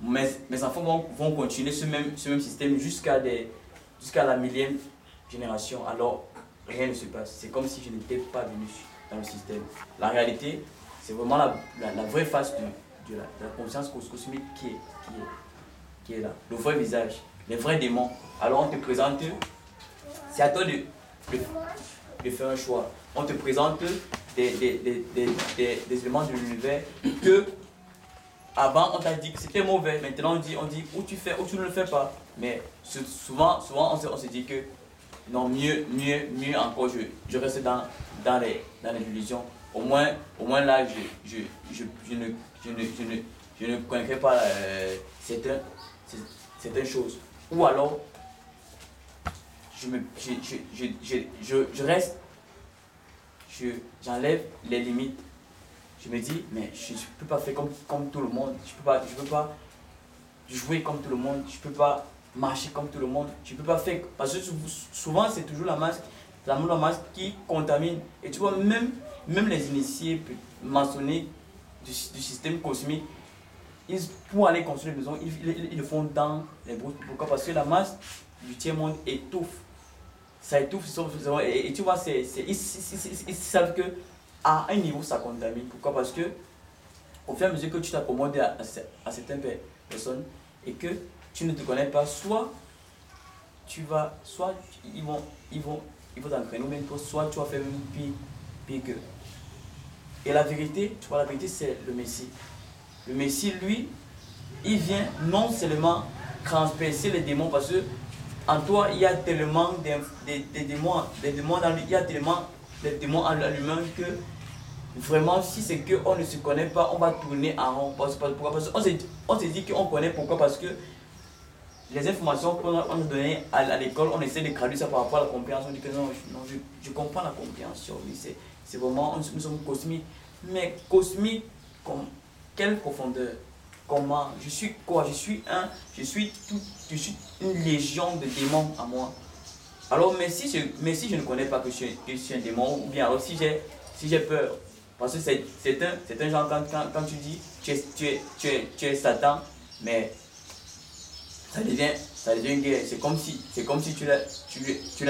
mes enfants vont continuer ce même système jusqu'à la millième génération. Alors, rien ne se passe. C'est comme si je n'étais pas venu dans le système. La réalité, c'est vraiment la vraie face de la conscience cosmique qui est là. Le vrai visage, les vrais démons. Alors, on te présente, c'est à toi de faire un choix. On te présente des éléments de l'univers que avant on t'a dit que c'était mauvais. Maintenant on dit ou tu fais ou tu ne le fais pas. Mais souvent on se dit que non, mieux encore, je reste dans l'illusion. Au moins là je ne connaîtrai pas certaines choses. Ou alors je reste, j'enlève les limites. Je me dis, mais je ne peux pas faire comme tout le monde. Je peux pas jouer comme tout le monde. Je ne peux pas marcher comme tout le monde. Je ne peux pas faire. Parce que souvent, c'est toujours la masse qui contamine. Et tu vois, même les initiés maçonniques du système cosmique, pour aller construire une maison, ils le font dans les brousses. Pourquoi? Parce que la masse du tiers-monde étouffe. Ça étouffe. Et tu vois, ils savent que à un niveau, ça contamine. Pourquoi? Parce que au fur et à mesure que tu t'accommodes à certaines personnes et que tu ne te connais pas, soit ils vont t'entraîner, ou même toi, soit tu vas faire même pire qu'eux. Et la vérité, tu vois, la vérité, c'est le Messie. Le Messie, lui, il vient non seulement transpercer les démons, parce que en toi, il y a tellement des démons dans lui, il y a tellement des démons en l'humain que vraiment, si c'est qu'on ne se connaît pas, on va tourner en rond. Pourquoi? Parce qu'on se dit qu'on connaît. Pourquoi? Parce que les informations qu'on nous données à l'école, on essaie de traduire ça par rapport à la compréhension. On dit que non, je comprends la compréhension. Oui, c'est vraiment, nous sommes cosmiques. Mais cosmique, quelle profondeur? Comment? Je suis quoi? Je suis une légion de démons à moi. Alors, mais si je ne connais pas que je suis un démon, ou bien alors si j'ai peur, parce que c'est un genre quand tu dis tu es Satan, mais ça devient une guerre. C'est comme si tu l'as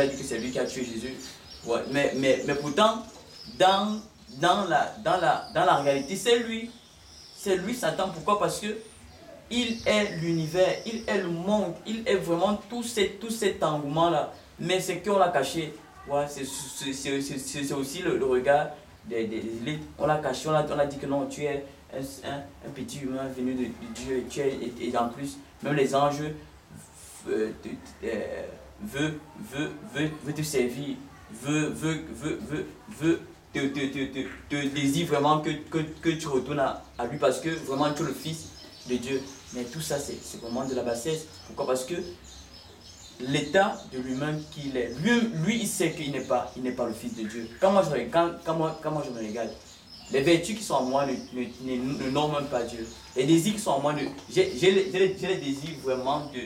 dit que c'est lui qui a tué Jésus. Ouais, mais pourtant, dans la réalité, c'est lui Satan. Pourquoi? Parce que il est l'univers, il est le monde, il est vraiment tout cet engouement-là. Mais c'est qu'on l'a caché. Ouais, c'est aussi le regard des élites. On l'a caché, on a dit que non, tu es un petit humain venu de Dieu. Et en plus, même les anges veulent te servir, te désire vraiment que tu retournes à lui parce que vraiment tu es le fils de Dieu. Mais tout ça, c'est vraiment de la bassesse. Pourquoi? Parce que l'état de l'humain qu'il est, lui il sait qu'il n'est pas le fils de Dieu. Quand moi je me regarde, les vertus qui sont en moi ne nomment même pas Dieu. Les désirs qui sont en moi, j'ai les désirs vraiment de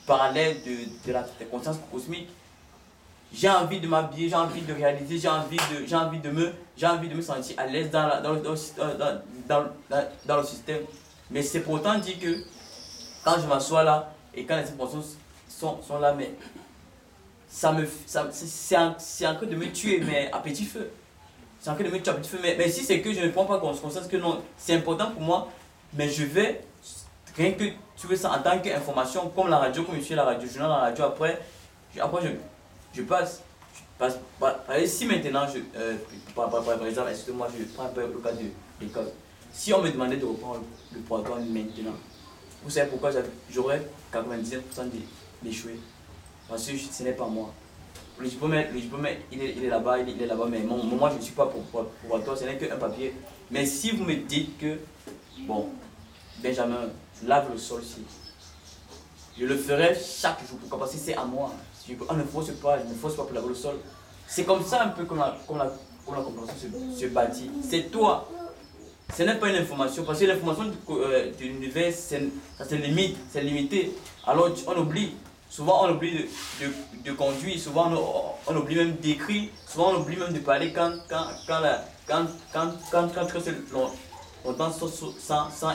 parallèle de la conscience cosmique. J'ai envie de m'habiller, j'ai envie de réaliser, j'ai envie de me sentir à l'aise dans le système. Mais c'est pourtant dit que quand je m'assois là et quand les informations sont là, mais c'est en train de me tuer, mais à petit feu. C'est en train de me tuer à petit feu. Mais si c'est que je ne prends pas conscience que non, c'est important pour moi, mais je vais, rien que tu veux ça en tant qu'information, comme la radio, comme je suis à la radio, je la radio, après je passe. Si maintenant, par exemple, excusez-moi, je prends un peu le cas de l'école. Si on me demandait de reprendre le programme maintenant, vous savez pourquoi j'aurais 99% d'échouer? Parce que ce n'est pas moi. Le diplôme, il est là-bas, mais moi je ne suis pas pour toi, ce n'est qu'un papier. Mais si vous me dites que, bon, Benjamin, lave le sol ici, je le ferai chaque jour. Pourquoi? Parce que c'est à moi. On ne force pas, je ne force pas pour laver le sol. C'est comme ça un peu comme la compréhension se bâtit. C'est toi. Ce n'est pas une information, parce que l'information de l'univers, ça se limite, c'est limité. Alors on oublie. Souvent on oublie de conduire, souvent on oublie même d'écrire, souvent on oublie même de parler quand pourtant sans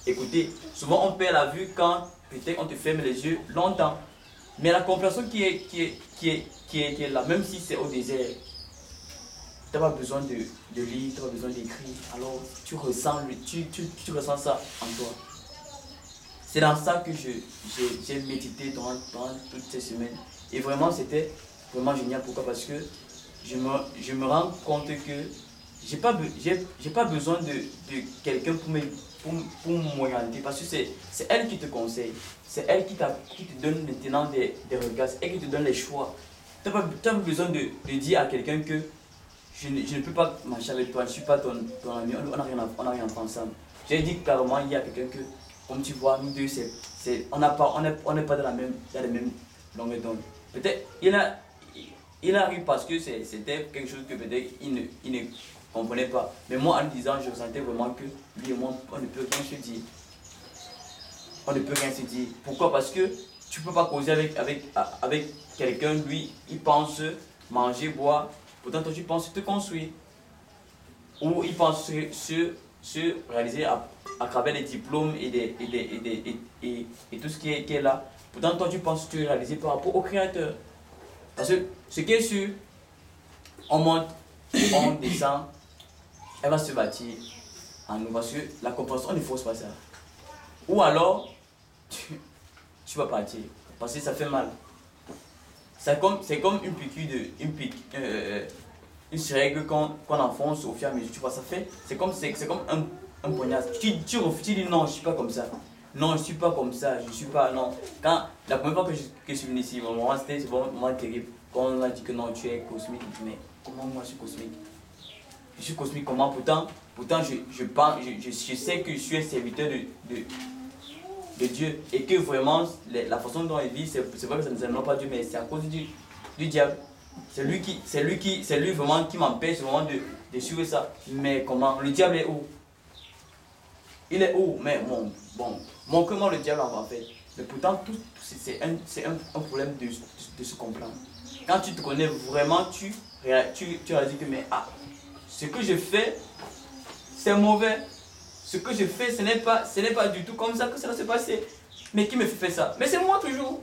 écouter. Souvent on perd la vue quand peut-être on te ferme les yeux longtemps. Mais la compréhension qui est là, même si c'est au désert, tu n'as pas besoin de lire, tu n'as pas besoin d'écrire. Alors tu ressens ça en toi. C'est dans ça que j'ai médité durant toutes ces semaines. Et vraiment, c'était vraiment génial. Pourquoi? Parce que je me rends compte que j'ai pas besoin de quelqu'un pour m'orienter. Parce que c'est elle qui te conseille. C'est elle qui te donne maintenant des regards. C'est elle qui te donne les choix. Tu n'as pas besoin de dire à quelqu'un que je ne peux pas marcher avec toi, je ne suis pas ton ami, on n'a rien à faire ensemble. J'ai dit carrément, il y a quelqu'un que, comme tu vois, nous deux, on n'est pas dans la même longueur d'onde. Peut-être, il arrive parce que c'était quelque chose que peut-être il ne comprenait pas. Mais moi, en lui disant, je ressentais vraiment que lui et moi, on ne peut rien se dire. On ne peut rien se dire. Pourquoi? Parce que tu ne peux pas causer avec quelqu'un, lui, il pense manger, boire. Pourtant, toi, tu penses te construire. Ou il pense se réaliser à travers les diplômes et tout ce qui est là. Pourtant, toi, tu penses te réaliser par rapport au Créateur. Parce que ce qui est sûr, on monte, on descend, elle va se bâtir en nous. Parce que la compréhension ne force pas ça. Ou alors, tu vas partir. Parce que ça fait mal. C'est comme une piqûre une seringue qu'on enfonce au fur et à mesure, tu vois, ça fait, c'est comme un poignard. Tu dis non, je ne suis pas comme ça. Non, je ne suis pas comme ça, je ne suis pas, non. Quand, la première fois que je suis venu ici, c'était vraiment terrible. Quand on m'a dit que non, tu es cosmique, mais comment moi je suis cosmique? Je suis cosmique comment? Pourtant je sais que je suis un serviteur de Dieu. Et que vraiment, la façon dont il vit, c'est vrai que ça ne s'aime pas Dieu, mais c'est à cause du diable. C'est lui vraiment qui m'empêche vraiment de suivre ça. Mais comment? Le diable est où? Il est où? Mais bon, comment le diable en fait? Mais pourtant, c'est un problème de se comprendre. Quand tu te connais vraiment, tu réalises que mais ce que je fais, c'est mauvais. Ce que je fais, ce n'est pas du tout comme ça que ça va se passer. Mais qui me fait faire ça? Mais c'est moi toujours.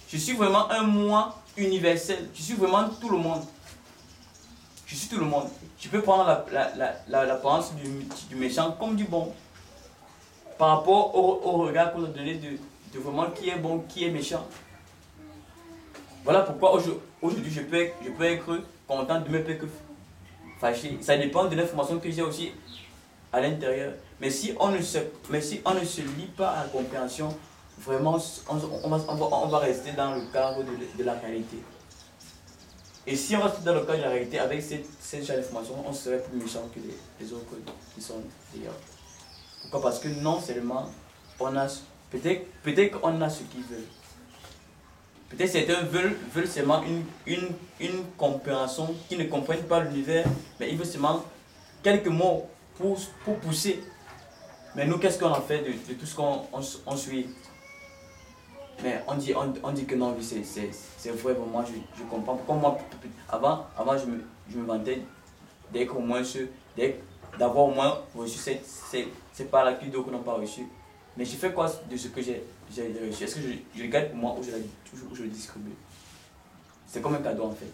Je suis vraiment un moi universel. Je suis vraiment tout le monde. Je suis tout le monde. Tu peux prendre l'apparence du méchant comme du bon. Par rapport au regard qu'on a donné de vraiment qui est bon, qui est méchant. Voilà pourquoi aujourd'hui je peux être content, demain peut être fâché. Ça dépend de l'information que j'ai aussi à l'intérieur. Mais si on ne se lie pas à la compréhension, vraiment on va rester dans le cadre de la réalité. Et si on reste dans le cadre de la réalité avec cette genre d'information, on serait plus méchant que les autres qui sont d'ailleurs. Pourquoi? Parce que non seulement on a peut-être qu'on a ce qu'ils veulent. Peut-être certains veulent seulement une compréhension qui ne comprennent pas l'univers, mais ils veulent seulement quelques mots pour pousser. Mais nous, qu'est-ce qu'on a fait de tout ce qu'on suit? Mais on dit que non, c'est vrai, pour moi, je comprends. Pourquoi moi, avant je me vantais d'être au moins d'avoir au moins reçu cette part-là que d'autres n'ont pas reçu. Mais je fais quoi de ce que j'ai reçu? Est-ce que je le garde pour moi ou je le distribue? C'est comme un cadeau en fait.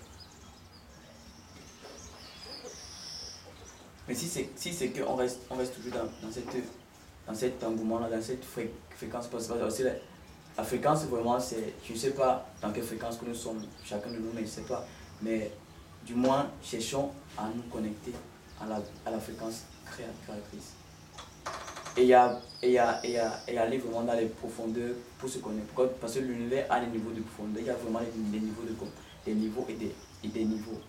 Mais si c'est qu'on reste toujours dans cet engouement-là, dans cette fréquence, parce que la fréquence vraiment c'est, je ne sais pas dans quelle fréquence que nous sommes, chacun de nous, mais je ne sais pas. Mais du moins, cherchons à nous connecter à la fréquence créatrice. Et aller vraiment dans les profondeurs pour se connaître. Pourquoi? Parce que l'univers a des niveaux de profondeur, il y a vraiment des niveaux et des niveaux.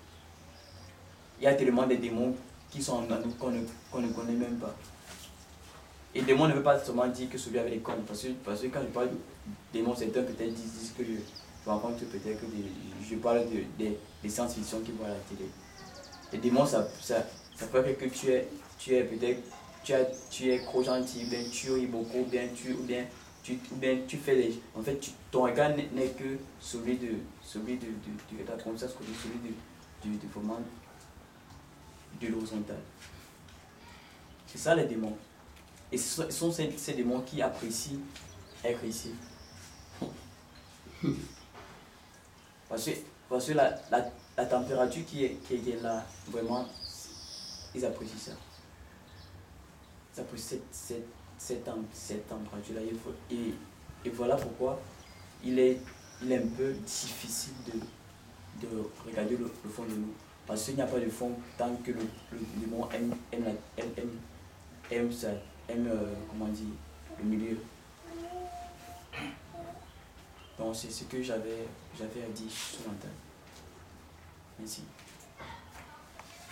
Il y a tellement de démons qui sont en nous qu'on ne connaît même pas. Et démon ne veut pas seulement dire que celui avec les cornes, parce que quand je parle de démon, certains peut-être disent que je rencontre peut-être que je parle des science-fiction qui voient à la télé. Les démons, ça peut faire que tu es peut-être, tu es trop gentil, bien tu ris beaucoup, ou bien tu fais des... En fait, ton regard n'est que celui de ta conscience, celui de vraiment de l'horizontal. C'est ça les démons. Et ce sont ces démons qui apprécient être ici. Parce que la température qui est là, vraiment, ils apprécient ça. Ils apprécient cette température-là. Et voilà pourquoi il est un peu difficile de regarder le fond de nous. Parce qu'il n'y a pas de fond tant que le démon aime comment dire, le milieu. Donc c'est ce que j'avais à dire ce matin. Merci.